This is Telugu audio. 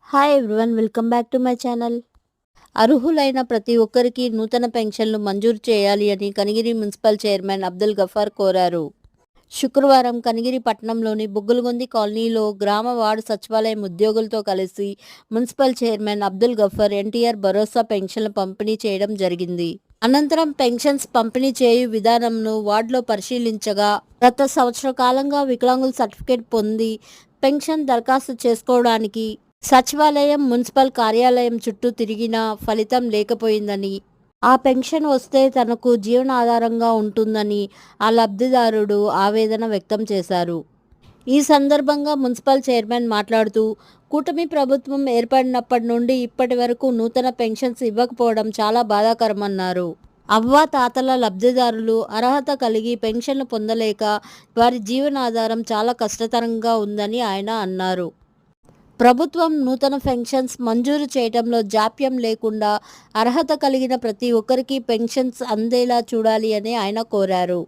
Hi everyone, welcome back to my channel. అర్హులైన ప్రతి ఒక్కరికి నూతన పెన్షన్లు మంజూరు చేయాలి అని కనిగిరి మున్సిపల్ చైర్మన్ అబ్దుల్ గఫార్ కోరారు. శుక్రవారం కనిగిరి పట్టణంలోని బుగ్గలగొంది కాలనీలో గ్రామ వార్డు సచివాలయం ఉద్యోగులతో కలిసి మున్సిపల్ చైర్మన్ అబ్దుల్ గఫార్ ఎన్టీఆర్ భరోసా పెన్షన్లు పంపిణీ చేయడం జరిగింది. అనంతరం పెన్షన్స్ పంపిణీ చేయు విధానంను వార్డులో పరిశీలించగా గత సంవత్సర కాలంగా వికలాంగుల సర్టిఫికేట్ పొంది పెన్షన్ దరఖాస్తు చేసుకోవడానికి సచివాలయం, మున్సిపల్ కార్యాలయం చుట్టూ తిరిగినా ఫలితం లేకపోయిందని, ఆ పెన్షన్ వస్తే తనకు జీవనాధారంగా ఉంటుందని ఆ లబ్ధిదారుడు ఆవేదన వ్యక్తం చేశారు. ఈ సందర్భంగా మున్సిపల్ చైర్మన్ మాట్లాడుతూ, కూటమి ప్రభుత్వం ఏర్పడినప్పటి నుండి ఇప్పటి వరకు నూతన పెన్షన్స్ ఇవ్వకపోవడం చాలా బాధాకరమన్నారు. అవ్వా తాతల లబ్ధిదారులు అర్హత కలిగి పెన్షన్లు పొందలేక వారి జీవనాధారం చాలా కష్టతరంగా ఉందని ఆయన అన్నారు. ప్రభుత్వం నూతన పెన్షన్స్ మంజూరు చేయడంలో జాప్యం లేకుండా అర్హత కలిగిన ప్రతి ఒక్కరికి పెన్షన్స్ అందేలా చూడాలి అని ఆయన కోరారు.